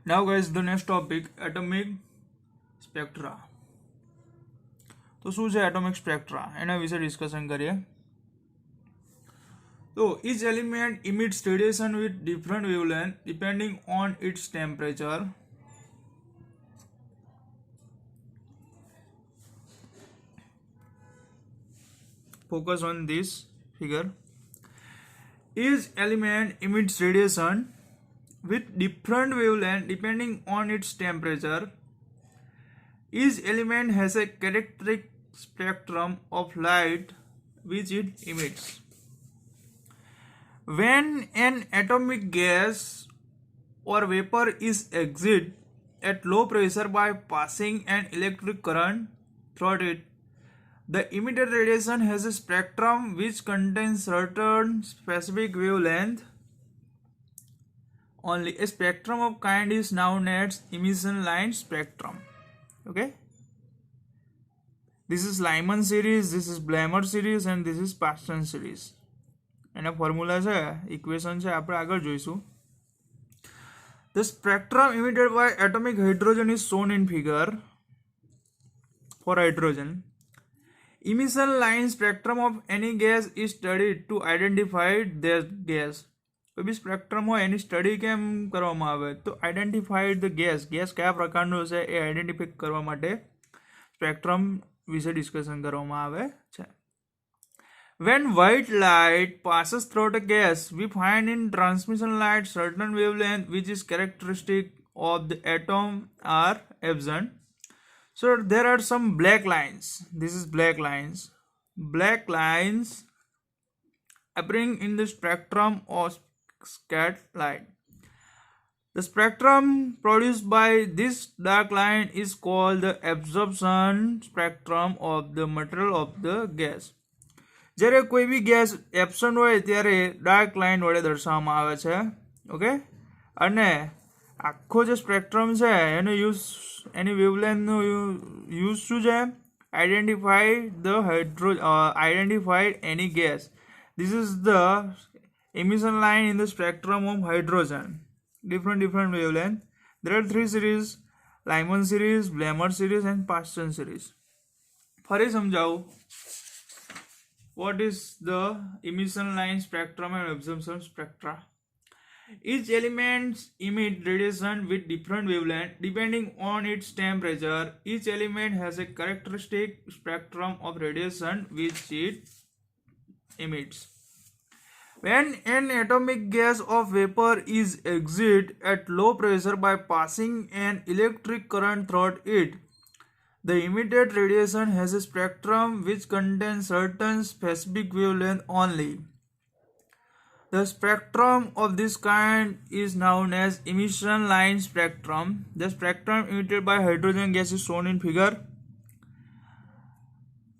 Now guys, the next topic, atomic spectra. તો શું છે એટોમિક સ્પેક્ટ્રા એના વિશે ડિસ્કશન કરીએ. તો each element emits radiation with different wavelength depending on its temperature. Focus on this figure. Each element emits radiation with different wavelength depending on its temperature. Each element has a characteristic spectrum of light which it emits. When an atomic gas or vapor is excited at low pressure by passing an electric current through it, the emitted radiation has a spectrum which contains certain specific wavelength only. A spectrum of kind is known as emission line spectrum. Okay, this is Lyman series, this is Blamer series and this is Paschen series. એના formula છે, equation છે, આપણે આગળ જોઈશું. The spectrum emitted by atomic hydrogen is shown in figure. For hydrogen, emission line spectrum of any gas is studied to identify that gas. કોઈ બી spectrum હોય એની study કેમ કરવામાં આવે? તો આઈડેન્ટિફાઈડ ધ ગેસ કયા પ્રકારનો છે એ આઈડેન્ટિફાઈ કરવા માટે સ્પેક્ટ્રમ વિશે ડિસ્કશન કરવામાં આવે છે. When white light passes through the gas, we find in transmission light certain wavelength which is characteristic of the atom are absent. So there are some black lines. This is black lines. Black lines appearing in the spectrum of scattered light. The spectrum produced by this dark line is called the absorption spectrum of the material of the gas. જ્યારે કોઈ બી gas absent હોય ત્યારે dark line વડે દર્શાવવામાં આવે છે. Okay, અને આખો જે સ્પેક્ટ્રમ છે એનો યુઝ, એની વેવલેન્થનો યુઝ શું છે? Identified any gas. This is the emission line in the spectrum of hydrogen. Different wavelength. There are three series: Lyman series, Blamer series and Paschen series. ફરી સમજાવું. What is the emission line spectrum and absorption spectra? Each element emits radiation with different wavelength depending on its temperature. Each element has a characteristic spectrum of radiation which it emits. When an atomic gas or vapor is excited at low pressure by passing an electric current through it, the emitted radiation has a spectrum which contains certain specific wavelength only. The spectrum of this kind is known as emission line spectrum. The spectrum emitted by hydrogen gas is shown in figure.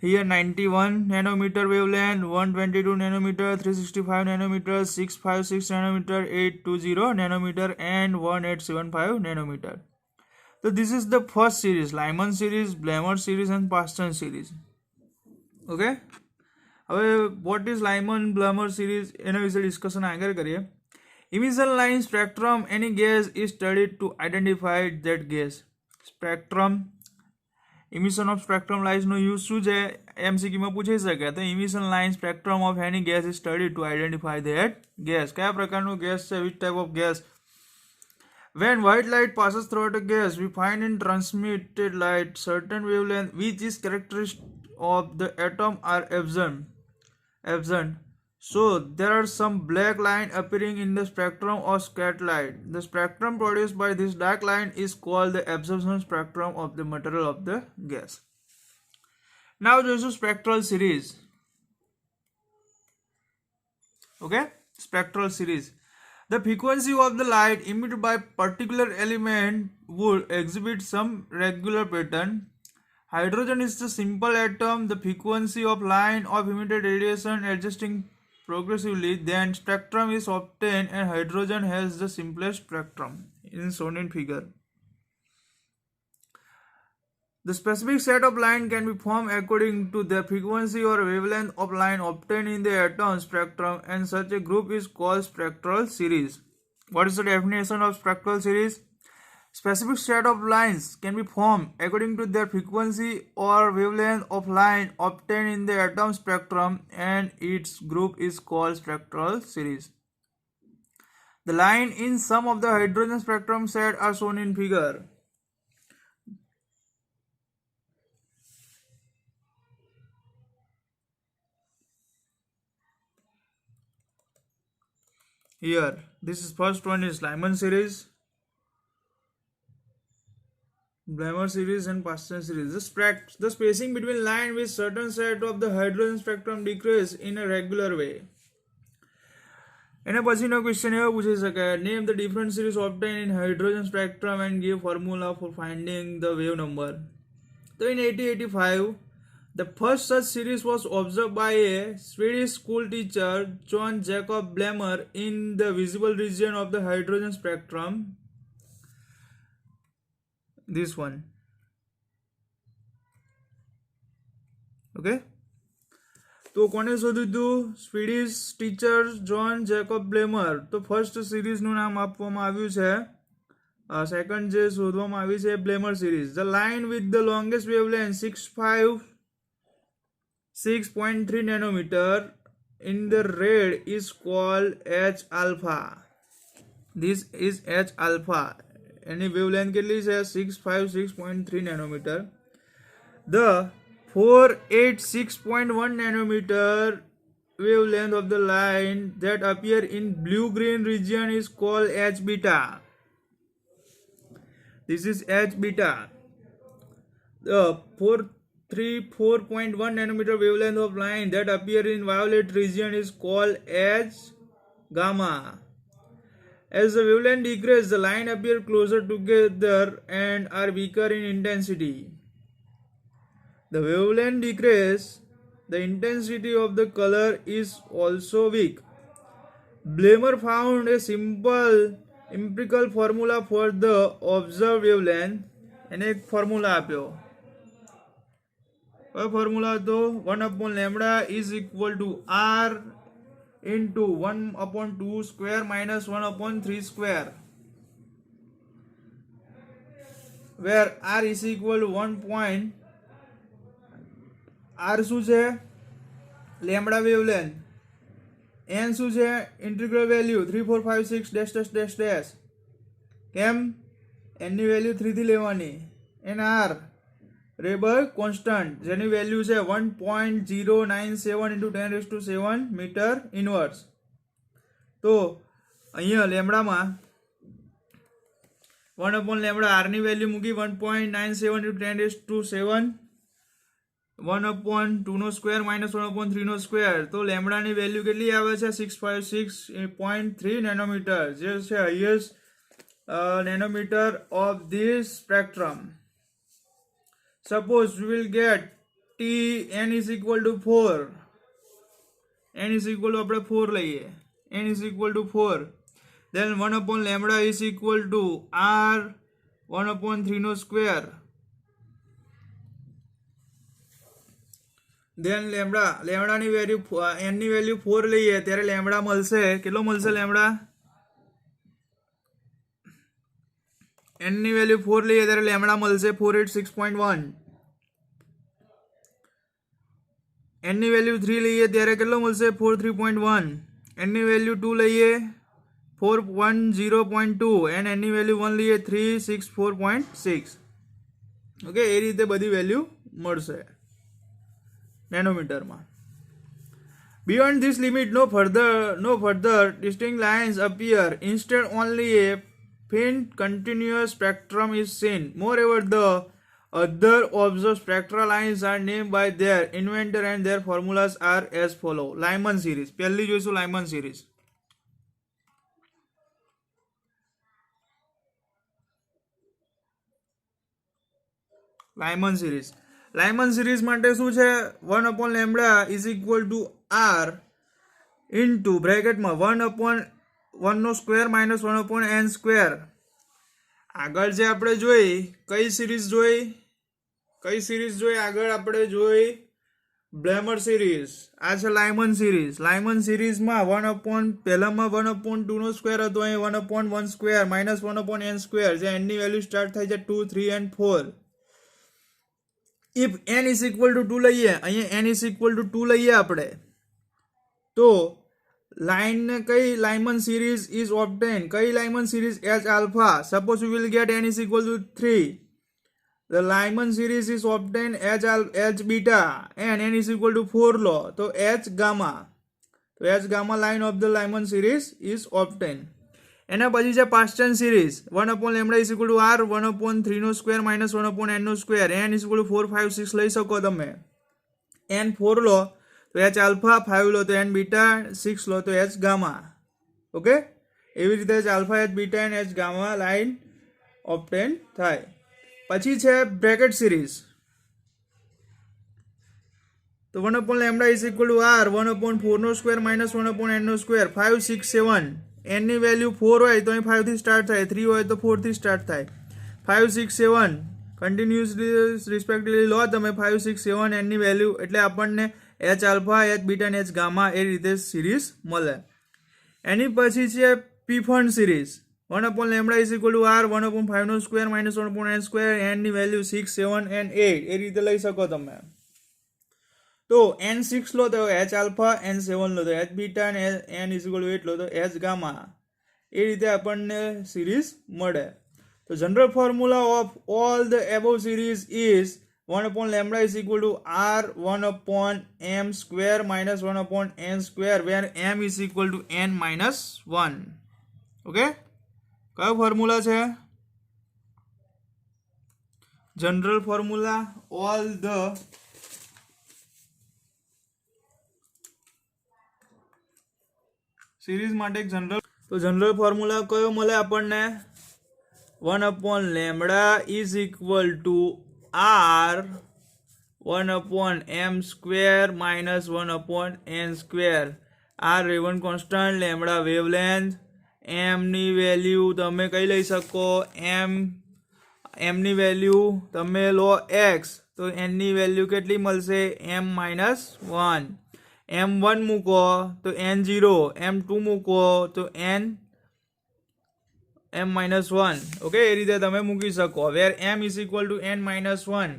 Here 91 nanometer wavelength, 122 nanometer, 365 nanometer, 656 nanometer, 820 nanometer and 1875 nanometer. So this is the first series, Lyman series, Blamer series and Paschen series. Okay. હવે what is Lyman Blamer series એના વિશે discussion આગળ કરીએ. Emission line spectrum, any gas is studied to identify that gas. Spectrum, emission of spectrum lines નો use શું છે? MCQ માં પૂછી શકે. તો emission line spectrum of any gas is studied to identify that gas. કયા પ્રકારનો ગેસ છે? Which type of gas? When white light passes through the gas, we find in transmitted light certain wavelength which is characteristic of the atom are absent. So there are some black line appearing in the spectrum of scattered light. The spectrum produced by this dark line is called the absorption spectrum of the material of the gas. Now there is a spectral series. Okay, spectral series. The frequency of the light emitted by particular element would exhibit some regular pattern. Hydrogen is the simple atom. The frequency of line of emitted radiation adjusting progressively, then spectrum is obtained and hydrogen has the simplest spectrum in shown in figure. The specific set of line can be formed according to the frequency or wavelength of line obtained in the atom spectrum, and such a group is called spectral series. What is the definition of spectral series? Specific set of lines can be formed according to their frequency or wavelength of line obtained in the atom spectrum, and its group is called spectral series. The line in some of the hydrogen spectrum set are shown in figure. Here, this is first one is Lyman series, Blammer series and Paschen series. The spacing between line with certain set of the hydrogen spectrum decrease in a regular way. એના પછીનો question એવો પૂછી શકાય, name the different series obtain in hydrogen spectrum and give formula for finding the wave number. તો in 1885 the first such series was observed by a Swedish school teacher, John Jacob Blammer, in the visible region of the hydrogen spectrum. This one. Okay. તો કોને શોધ્યું હતું? Swedish teacher John Jacob Balmer. તો first સિરીઝનું નામ આપવામાં આવ્યું છે, second જે શોધવામાં આવી છે Balmer series. The line with the longest wavelength 6.3 nanometer in the red is called H alpha. This is H alpha. Any wavelength કેટલી છે? 656.3 nanometer. The 486.1 nanometer wavelength of the line that appear in blue-green region is called H beta. This is H beta. The 434.1 nanometer wavelength of line that appear in violet region is called H gamma. As the wavelength decreases, the line appear closer together and are weaker in intensity. The wavelength decreases, the intensity of the color is also weak. Blammer found a simple empirical formula for the observed wavelength. એને એક formula આપ્યો. કયો formula હતો? 1/λ is equal to r into 1/2 square minus 1/3 square, where r is equal to 1. R શું છે? Lambda wavelength. n શું છે? Integral value 3456 dash dash dash dash. કેમ? n ની વેલ્યુ 3 થી લેવાની. એન r રેબર કોન્સ્ટન્ટ, જેની વેલ્યુ છે 1.097 into 10⁷ મીટર ઇનવર્સ. તો અહીંયા લેમ્બડામાં 1/λ r ની વેલ્યુ મૂકી 1.97 into 10⁷ 1/2 સ્ક્વેર માઇનસ 1/3 સ્ક્વેર. તો લેમ્બડાની વેલ્યુ કેટલી આવે છે? 656.3 નેનોમીટર, જે છે highest nanometre of this spectrum. Suppose we will get t n is equal to 4. n is equal to આપણે 4 લઈએ. n is equal to 4. Then 1/λ is equal to r 1/3 square. Then લેમ્બડાની value n ની value 4 લઈએ ત્યારે lambda મળશે. કેટલો મળશે lambda? n ની વેલ્યુ 4 લઈએ ત્યારે લેમ્બડા મળશે 486.1. n ની વેલ્યુ 3 લઈએ ત્યારે કેટલો મળશે? 43.1. n ની વેલ્યુ 2 લઈએ 410.2 and n ની વેલ્યુ 1 લઈએ 364.6. ઓકે, એ રીતે બધી વેલ્યુ મળશે nanometer. Beyond this limit, no further distinct lines appear. Instead, only a faint continuous spectrum is seen. Moreover, the other observed spectral lines are named by their inventor and their formulas are as follow. Lyman series. પહેલી જોઈશું Lyman series. Lyman series. Lyman series માટે શું છે? 1/λ is equal to r into બ્રેકેટમાં 1/1 square minus 1/n square. આગળ જે આપણે જોઈ કઈ સિરીઝ જોઈ આગળ આપણે જોઈ બ્લેમર સિરીઝ, આ છે લાયમન સિરીઝ. લાયમન સિરીઝમાં 1/, પહેલામાં 1/2 નો સ્ક્વેર હતો, અહીં 1/1 સ્ક્વેર માઇનસ 1/n સ્ક્વેર, જે n ની વેલ્યુ સ્ટાર્ટ થાય છે 2, 3 and 4. If n is equal to 2 લઈએ, અહીંયા n ઇઝ ઇક્વલ ટુ 2 લઈએ આપણે, તો લાઇન કઈ લાયમન સિરીઝ ઇઝ ઓબ્ટેન, કઈ લાયમન series H alpha. Suppose we will get n is equal to 3. The Lyman series is obtained H beta and n is equal to 4 लो, तो H gamma. तो H gamma line of the Lyman series is obtained. એના પછી છે Paschen series 1/λ is equal to r 1/3 નો square minus 1/n નો square, n is equal to 4, 5, 6 લઈ શકો તમે. n 4 લો તો H alpha, 5 લો તો n beta, 6 લો તો H gamma. ઓકે, એવી રીતે H alpha, H beta and H gamma line obtain થાય. પછી છે બ્રેકેટ સિરીઝ, તો 1/λ is equal to r 1/4 નો સ્ક્વેર માઇનસ 1/n નો સ્ક્વેર, 5, 6, 7. n ની વેલ્યુ 4 હોય તો અહીં 5 થી સ્ટાર્ટ થાય, 3 હોય તો 4 થી સ્ટાર્ટ થાય. 5, 6, 7 કન્ટિન્યુઅસલી રિસ્પેક્ટિવલી લો તમે 5, 6, 7 n ની વેલ્યુ, એટલે આપણને H alpha, H beta અને H gamma એ રીતે સિરીઝ મળે. એની પછી છે Pfund series, 1/λ is equal to r 1/5 નો square minus 1/n square, n ની વેલ્યુ 6, 7 and 8 એ રીતે લઈ શકો તમે. તો n6 લો તો H alpha, n7 લો તો H beta અને n is equal to 8 લો તો H gamma. એ રીતે આપણને સિરીઝ મળે. તો general formula of all the above series is 1/λ is equal to r 1/m square minus 1/n square where m is equal to n minus 1. Okay, કયો formula છે? General formula all the series માટે general, તો general formula કયો મળે આપણને? 1/λ is equal to r 1/m square minus 1/n square. r રેવન constant, lambda wavelength, m ની value તમે કઈ લઈ શકો? m ની વેલ્યુ તમે લો x, તો n ની વેલ્યુ કેટલી મળશે? m-1. m1 મૂકો તો n0, m2 મૂકો તો m-1. ઓકે, એ રીતે તમે મૂકી શકો. વેર m is equal to n-1.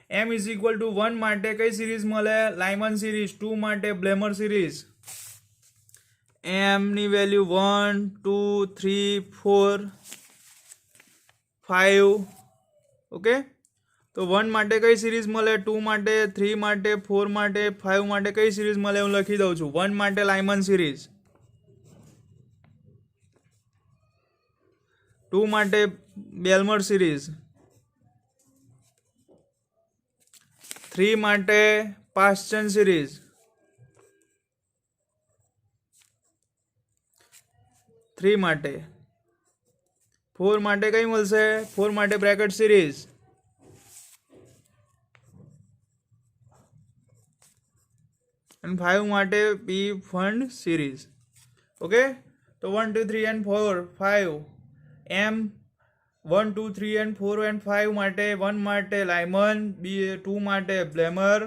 m is equal to 1 માટે કઈ સિરીઝ મળે? લાયમન સિરીઝ. 2 માટે બ્લેમર સિરીઝ. m ની વેલ્યુ 1, 2, 3, 4, 5. ઓકે, તો 1 માટે કઈ સિરીઝ મળે? 2 માટે, 3 માટે, 4 માટે, 5 માટે કઈ સિરીઝ મળે? હું લખી દઉં છું. 1 માટે લાયમન સિરીઝ, 2 માટે બેલ્મર સિરીઝ, 3 માટે પાસ્ટન સિરીઝ, 3 માટે, 4 માટે કઈ મળશે? 4 માટે બ્રેકેટ સિરીઝ, અને 5 માટે પીફન સિરીઝ. ઓકે, તો 1, 2, 3 and 4, 5. m 1, 2, 3 and 4 and 5 માટે, 1 માટે લાયમન, 2 માટે બ્લેમર,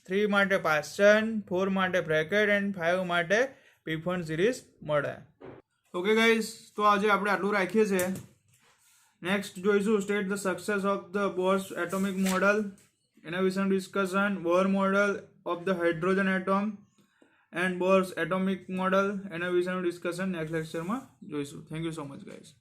3 માટે પાસ્ટન, 4 માટે બ્રેકેટ and 5 માટે પીફન સિરીઝ મળે. ઓકે ગાઈઝ, તો આજે આપણે આટલું રાખીએ છીએ. નેક્સ્ટ જોઈશું state the success of the bourse atomic model, એના વિશેનું discussion. Bore model of the hydrogen atom and bourse atomic model, એના વિશેનું ડિસ્કશન નેક્સ્ટ લેક્ચરમાં જોઈશું. Thank you so much guys.